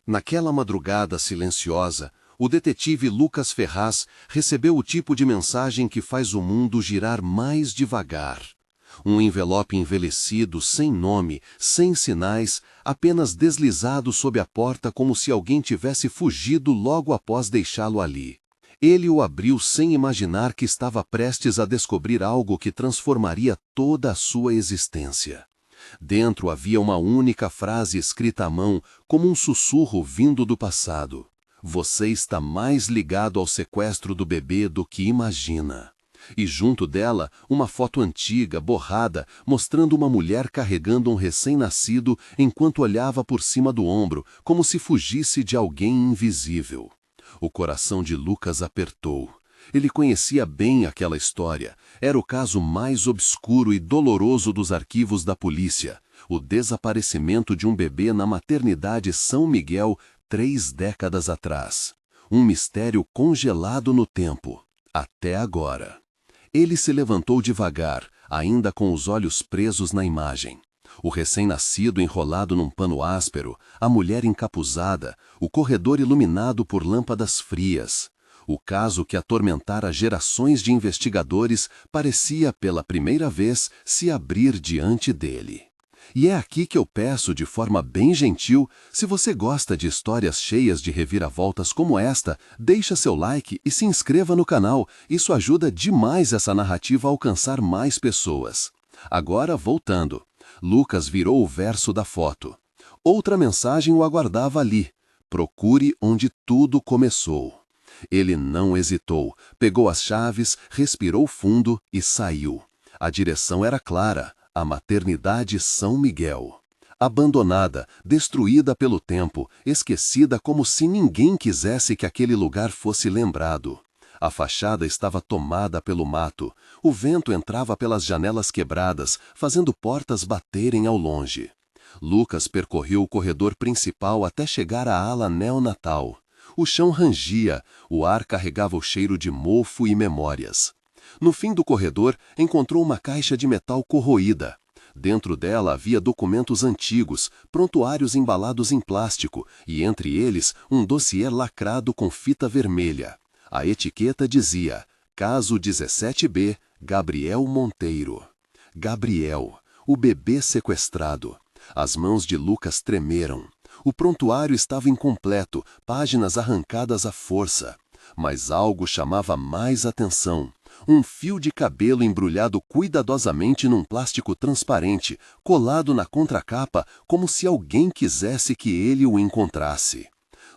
Naquela madrugada silenciosa, o detetive Lucas Ferraz recebeu o tipo de mensagem que faz o mundo girar mais devagar. Um envelope envelhecido, sem nome, sem sinais, apenas deslizado sob a porta como se alguém tivesse fugido logo após deixá-lo ali. Ele o abriu sem imaginar que estava prestes a descobrir algo que transformaria toda a sua existência. Dentro havia uma única frase escrita à mão, como um sussurro vindo do passado. Você está mais ligado ao sequestro do bebê do que imagina. E junto dela, uma foto antiga, borrada, mostrando uma mulher carregando um recém-nascido enquanto olhava por cima do ombro, como se fugisse de alguém invisível. O coração de Lucas apertou. Ele conhecia bem aquela história. Era o caso mais obscuro e doloroso dos arquivos da polícia. O desaparecimento de um bebê na maternidade São Miguel 3 décadas atrás. Um mistério congelado no tempo. Até agora. Ele se levantou devagar, ainda com os olhos presos na imagem. O recém-nascido enrolado num pano áspero, a mulher encapuzada, o corredor iluminado por lâmpadas frias. O caso que atormentara gerações de investigadores parecia, pela primeira vez, se abrir diante dele. E é aqui que eu peço, de forma bem gentil, se você gosta de histórias cheias de reviravoltas como esta, deixa seu like e se inscreva no canal. Isso ajuda demais essa narrativa a alcançar mais pessoas. Agora, voltando. Lucas virou o verso da foto. Outra mensagem o aguardava ali. Procure onde tudo começou. Ele não hesitou, pegou as chaves, respirou fundo e saiu. A direção era clara, a maternidade São Miguel. Abandonada, destruída pelo tempo, esquecida como se ninguém quisesse que aquele lugar fosse lembrado. A fachada estava tomada pelo mato. O vento entrava pelas janelas quebradas, fazendo portas baterem ao longe. Lucas percorreu o corredor principal até chegar à ala neonatal. O chão rangia, o ar carregava o cheiro de mofo e memórias. No fim do corredor, encontrou uma caixa de metal corroída. Dentro dela havia documentos antigos, prontuários embalados em plástico, e entre eles um dossiê lacrado com fita vermelha. A etiqueta dizia, Caso 17B, Gabriel Monteiro. Gabriel, o bebê sequestrado. As mãos de Lucas tremeram. O prontuário estava incompleto, páginas arrancadas à força. Mas algo chamava mais atenção. Um fio de cabelo embrulhado cuidadosamente num plástico transparente, colado na contracapa, como se alguém quisesse que ele o encontrasse.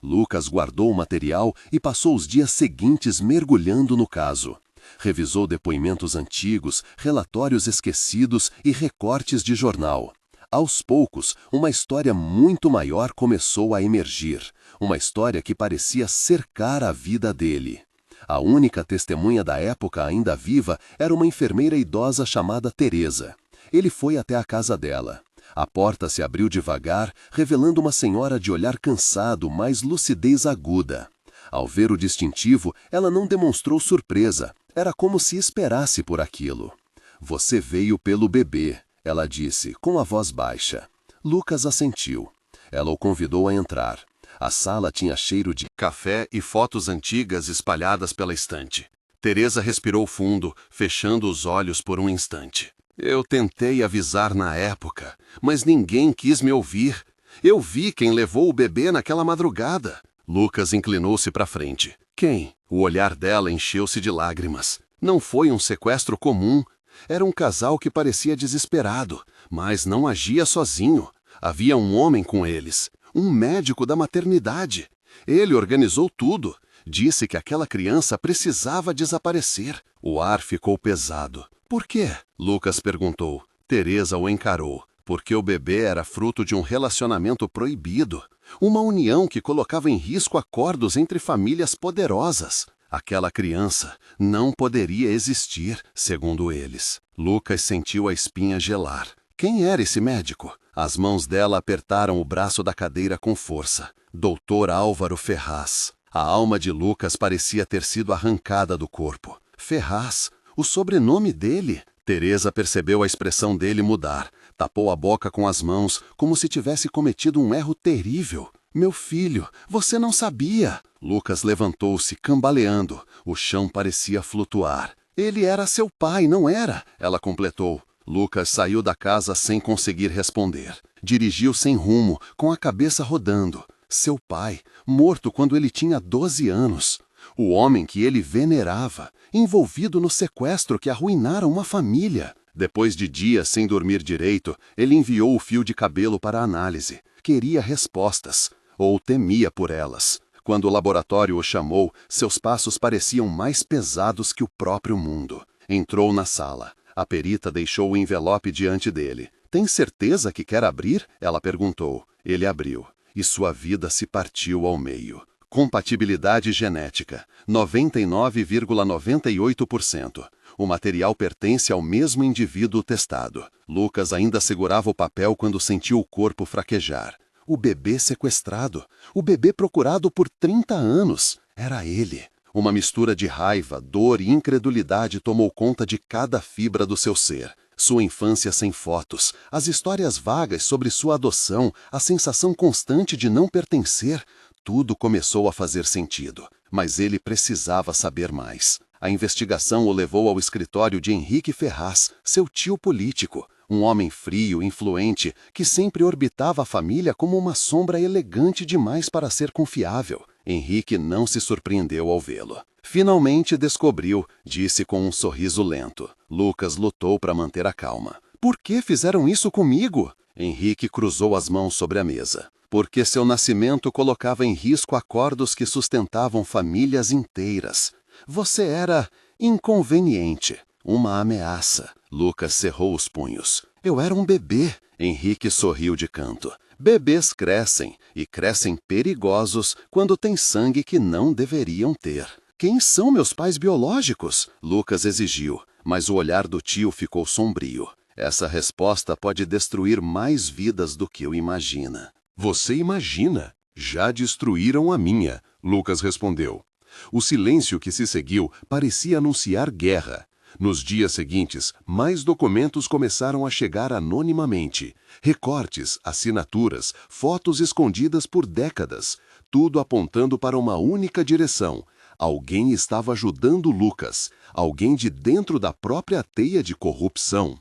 Lucas guardou o material e passou os dias seguintes mergulhando no caso. Revisou depoimentos antigos, relatórios esquecidos e recortes de jornal. Aos poucos, uma história muito maior começou a emergir. Uma história que parecia cercar a vida dele. A única testemunha da época ainda viva era uma enfermeira idosa chamada Teresa. Ele foi até a casa dela. A porta se abriu devagar, revelando uma senhora de olhar cansado, mas lucidez aguda. Ao ver o distintivo, ela não demonstrou surpresa. Era como se esperasse por aquilo. Você veio pelo bebê, ela disse, com a voz baixa. Lucas assentiu. Ela o convidou a entrar. A sala tinha cheiro de café e fotos antigas espalhadas pela estante. Teresa respirou fundo, fechando os olhos por um instante. Eu tentei avisar na época, mas ninguém quis me ouvir. Eu vi quem levou o bebê naquela madrugada. Lucas inclinou-se para frente. Quem? O olhar dela encheu-se de lágrimas. Não foi um sequestro comum. Era um casal que parecia desesperado, mas não agia sozinho. Havia um homem com eles, um médico da maternidade. Ele organizou tudo. Disse que aquela criança precisava desaparecer. O ar ficou pesado. Por quê? Lucas perguntou. Teresa o encarou. Porque o bebê era fruto de um relacionamento proibido. Uma união que colocava em risco acordos entre famílias poderosas. Aquela criança não poderia existir, segundo eles. Lucas sentiu a espinha gelar. Quem era esse médico? As mãos dela apertaram o braço da cadeira com força. Doutor Álvaro Ferraz. A alma de Lucas parecia ter sido arrancada do corpo. Ferraz, o sobrenome dele. Teresa percebeu a expressão dele mudar. Tapou a boca com as mãos, como se tivesse cometido um erro terrível. Meu filho, você não sabia. Lucas levantou-se, cambaleando. O chão parecia flutuar. Ele era seu pai, não era? Ela completou. Lucas saiu da casa sem conseguir responder. Dirigiu sem rumo, com a cabeça rodando. Seu pai, morto quando ele tinha 12 anos. O homem que ele venerava, envolvido no sequestro que arruinara uma família. Depois de dias sem dormir direito, ele enviou o fio de cabelo para análise. Queria respostas, ou temia por elas. Quando o laboratório o chamou, seus passos pareciam mais pesados que o próprio mundo. Entrou na sala. A perita deixou o envelope diante dele. Tem certeza que quer abrir? Ela perguntou. Ele abriu. E sua vida se partiu ao meio. Compatibilidade genética, 99,98%. O material pertence ao mesmo indivíduo testado. Lucas ainda segurava o papel quando sentiu o corpo fraquejar. O bebê sequestrado. O bebê procurado por 30 anos. Era ele. Uma mistura de raiva, dor e incredulidade tomou conta de cada fibra do seu ser. Sua infância sem fotos, as histórias vagas sobre sua adoção, a sensação constante de não pertencer, tudo começou a fazer sentido. Mas ele precisava saber mais. A investigação o levou ao escritório de Henrique Ferraz, seu tio político, um homem frio, influente, que sempre orbitava a família como uma sombra elegante demais para ser confiável. Henrique não se surpreendeu ao vê-lo. Finalmente descobriu, disse com um sorriso lento. Lucas lutou para manter a calma. Por que fizeram isso comigo? Henrique cruzou as mãos sobre a mesa. Porque seu nascimento colocava em risco acordos que sustentavam famílias inteiras. Você era inconveniente, uma ameaça. Lucas cerrou os punhos. Eu era um bebê. Henrique sorriu de canto. Bebês crescem, e crescem perigosos quando têm sangue que não deveriam ter. Quem são meus pais biológicos? Lucas exigiu, mas o olhar do tio ficou sombrio. Essa resposta pode destruir mais vidas do que o imagina. Você imagina? Já destruíram a minha, Lucas respondeu. O silêncio que se seguiu parecia anunciar guerra. Nos dias seguintes, mais documentos começaram a chegar anonimamente. Recortes, assinaturas, fotos escondidas por décadas, tudo apontando para uma única direção. Alguém estava ajudando Lucas, alguém de dentro da própria teia de corrupção.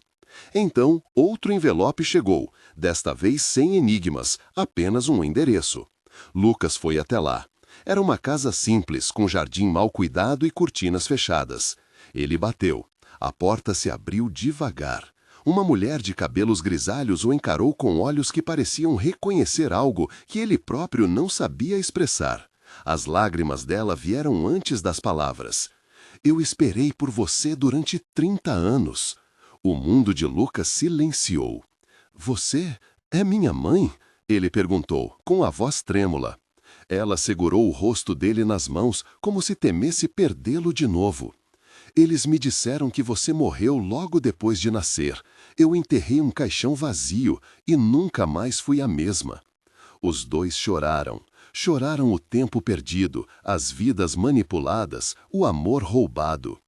Então, outro envelope chegou, desta vez sem enigmas, apenas um endereço. Lucas foi até lá. Era uma casa simples, com jardim mal cuidado e cortinas fechadas. Ele bateu. A porta se abriu devagar. Uma mulher de cabelos grisalhos o encarou com olhos que pareciam reconhecer algo que ele próprio não sabia expressar. As lágrimas dela vieram antes das palavras. Eu esperei por você durante 30 anos. O mundo de Lucas silenciou. Você é minha mãe? Ele perguntou, com a voz trêmula. Ela segurou o rosto dele nas mãos, como se temesse perdê-lo de novo. Eles me disseram que você morreu logo depois de nascer. Eu enterrei um caixão vazio e nunca mais fui a mesma. Os dois choraram. Choraram o tempo perdido, as vidas manipuladas, o amor roubado.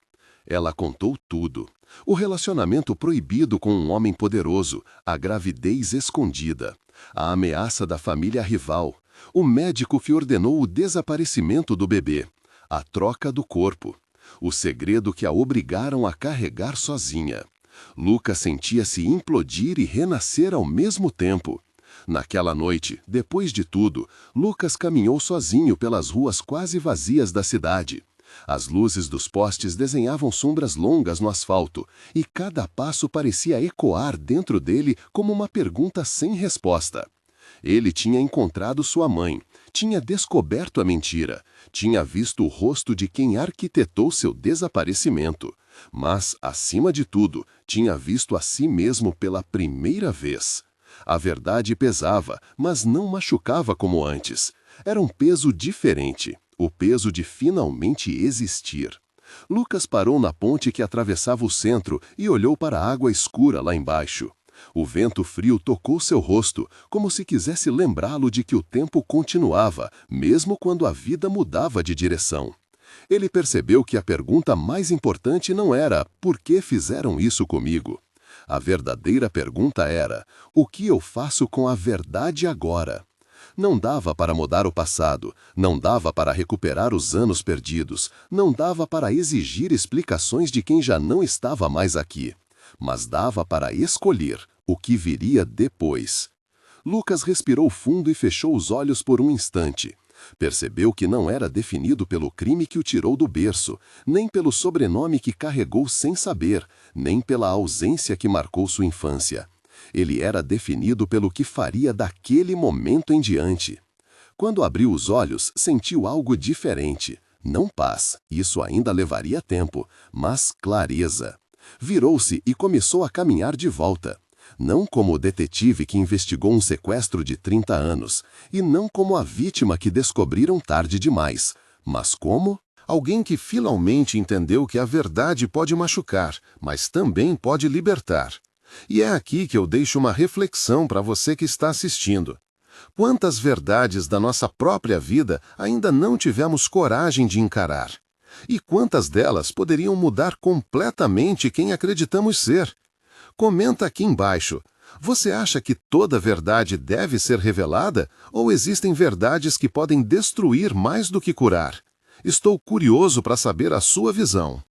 Ela contou tudo. O relacionamento proibido com um homem poderoso, a gravidez escondida, a ameaça da família rival, o médico que ordenou o desaparecimento do bebê, a troca do corpo, o segredo que a obrigaram a carregar sozinha. Lucas sentia-se implodir e renascer ao mesmo tempo. Naquela noite, depois de tudo, Lucas caminhou sozinho pelas ruas quase vazias da cidade. As luzes dos postes desenhavam sombras longas no asfalto, e cada passo parecia ecoar dentro dele como uma pergunta sem resposta. Ele tinha encontrado sua mãe, tinha descoberto a mentira, tinha visto o rosto de quem arquitetou seu desaparecimento, mas, acima de tudo, tinha visto a si mesmo pela primeira vez. A verdade pesava, mas não machucava como antes. Era um peso diferente, o peso de finalmente existir. Lucas parou na ponte que atravessava o centro e olhou para a água escura lá embaixo. O vento frio tocou seu rosto, como se quisesse lembrá-lo de que o tempo continuava, mesmo quando a vida mudava de direção. Ele percebeu que a pergunta mais importante não era «Por que fizeram isso comigo?». A verdadeira pergunta era «O que eu faço com a verdade agora?». Não dava para mudar o passado, não dava para recuperar os anos perdidos, não dava para exigir explicações de quem já não estava mais aqui. Mas dava para escolher o que viria depois. Lucas respirou fundo e fechou os olhos por um instante. Percebeu que não era definido pelo crime que o tirou do berço, nem pelo sobrenome que carregou sem saber, nem pela ausência que marcou sua infância. Ele era definido pelo que faria daquele momento em diante. Quando abriu os olhos, sentiu algo diferente. Não paz, isso ainda levaria tempo, mas clareza. Virou-se e começou a caminhar de volta. Não como o detetive que investigou um sequestro de 30 anos, e não como a vítima que descobriram tarde demais, mas como alguém que finalmente entendeu que a verdade pode machucar, mas também pode libertar. E é aqui que eu deixo uma reflexão para você que está assistindo. Quantas verdades da nossa própria vida ainda não tivemos coragem de encarar? E quantas delas poderiam mudar completamente quem acreditamos ser? Comenta aqui embaixo. Você acha que toda verdade deve ser revelada ou existem verdades que podem destruir mais do que curar? Estou curioso para saber a sua visão.